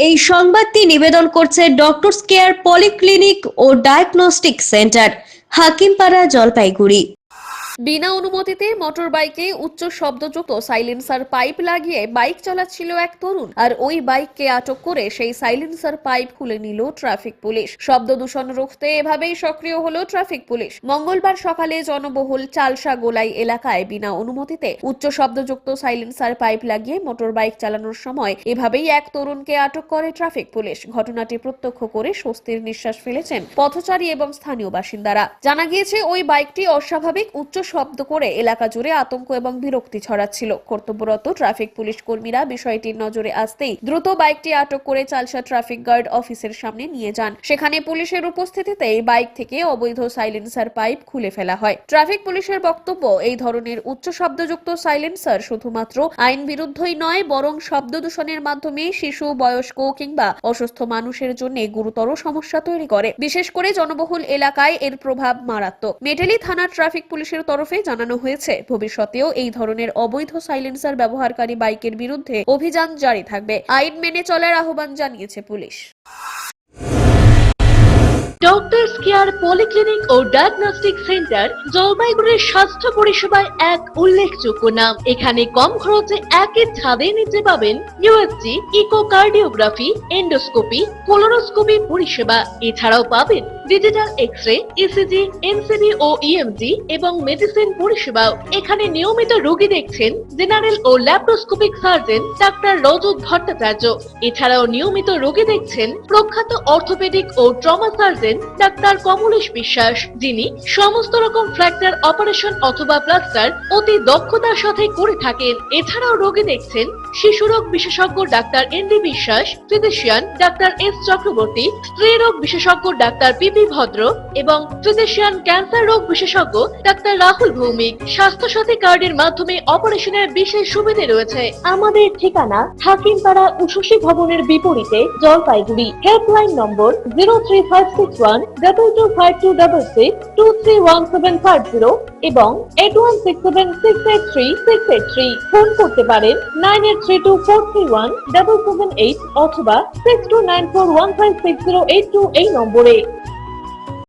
এই সংবাদটি নিবেদন করছে ডক্টরস কেয়ার পলিক্লিনিক ও ডায়াগনস্টিক সেন্টার, হাকিমপাড়া, জলপাইগুড়ি। বিনা অনুমতিতে মোটর বাইকে উচ্চ শব্দযুক্ত সাইলেন্সার পাইপ লাগিয়ে বাইক চালাচ্ছিল এক তরুণ, আর ওই বাইককে আটক করে সেই সাইলেন্সার পাইপ খুলে নিল ট্রাফিক পুলিশ। শব্দ দূষণ রুখতে এভাবেই সক্রিয় হলো ট্রাফিক পুলিশ। মঙ্গলবার সকালে জনবহুল চালসা গোলাই এলাকায় বিনা অনুমতিতে উচ্চ শব্দযুক্ত সাইলেন্সার পাইপ লাগিয়ে মোটর বাইক চালানোর সময় এভাবেই এক তরুণকে আটক করে ট্রাফিক পুলিশ। ঘটনাটি প্রত্যক্ষ করে স্বস্তির নিঃশ্বাস ফেলেছেন পথচারী এবং স্থানীয় বাসিন্দারা। জানা গিয়েছে, ওই বাইকটি অস্বাভাবিক উচ্চ শব্দ করে এলাকা জুড়ে আতঙ্ক এবং বিরক্তি ছড়াচ্ছিল। কর্তব্যরত ট্রাফিক পুলিশ কর্মীরা বিষয়টির নজরে আসতেই দ্রুত বাইকটি আটক করে চালসা ট্রাফিক গার্ড অফিসের সামনে নিয়ে যান। সেখানে পুলিশের উপস্থিতিতে বাইক থেকে অবৈধ সাইলেন্সার পাইপ খুলে ফেলা হয়। ট্রাফিক পুলিশের বক্তব্য, এই ধরনের উচ্চ শব্দযুক্ত সাইলেন্সার শুধুমাত্র আইন বিরুদ্ধই নয়, বরং শব্দ দূষণের মাধ্যমে শিশু, বয়স্ক কিংবা অসুস্থ মানুষের জন্য গুরুতর সমস্যা তৈরি করে। বিশেষ করে জনবহুল এলাকায় এর প্রভাব মারাত্মক। মেটেলি থানার ট্রাফিক পুলিশের তরফে জানানো হয়েছে, ভবিষ্যতেও এই ধরনের অবৈধ সাইলেন্সার ব্যবহারকারী বাইকের বিরুদ্ধে অভিযান জারি থাকবে। আইন মেনে চলার আহ্বান জানিয়েছে পুলিশ। ডক্টরস কেয়ার পলিক্লিনিক ও ডায়াগনস্টিক সেন্টার জলপাইগুড়ির স্বাস্থ্য পরিষেবায় এক উল্লেখযোগ্য নাম। এখানে কম খরচে একই ছাদের নিচে পাবেন ইউএসজি, ইকোকার্ডিওগ্রাফি, এন্ডোস্কোপি, কোলোনোস্কোপি পরিষেবা। এছাড়াও পাবেন ডিজিটাল এক্স-রে, ইসিজি, এনসিবি ও ইএমজি এবং মেডিসিন পরিষেবাও। এখানে নিয়মিত রোগী দেখছেন জেনারেল ও ল্যাপ্রোস্কোপিক সার্জন ডাক্তার রজত ভট্টাচার্য। এছাড়াও নিয়মিত রোগী দেখছেন প্রখ্যাত অর্থোপেডিক ও ট্রমা সার্জন ডাক্তার কমলেশ বিশ্বাস, যিনি সমস্ত রকম ফ্র্যাকচার অপারেশন অথবা প্লাস্টার অতি দক্ষতার সাথে করে থাকেন। এছাড়াও রোগী দেখছেন শিশুরোগ বিশেষজ্ঞ ডাক্তার এনডি বিশ্বাস, ফিজিশিয়ান ডাক্তার এস চক্রবর্তী, স্ত্রী রোগ বিশেষজ্ঞ ডাক্তার পিপি ভদ্র এবং ফিজিশিয়ান ক্যান্সার রোগ বিশেষজ্ঞ ডাক্তার রাহুল ভৌমিক। স্বাস্থ্য সাথী কার্ডের মাধ্যমে অপারেশনের বিশেষ সুবিধা রয়েছে। আমাদের ঠিকানা হাকিমপাড়া উষসী ভবনের বিপরীতে, জলপাইগুড়ি। হেল্পলাইন নম্বর 03561225266, 231750 এবং 8167683683। ফোন করতে পারেন 9832431778 অথবা 6294156082 এই নম্বরে।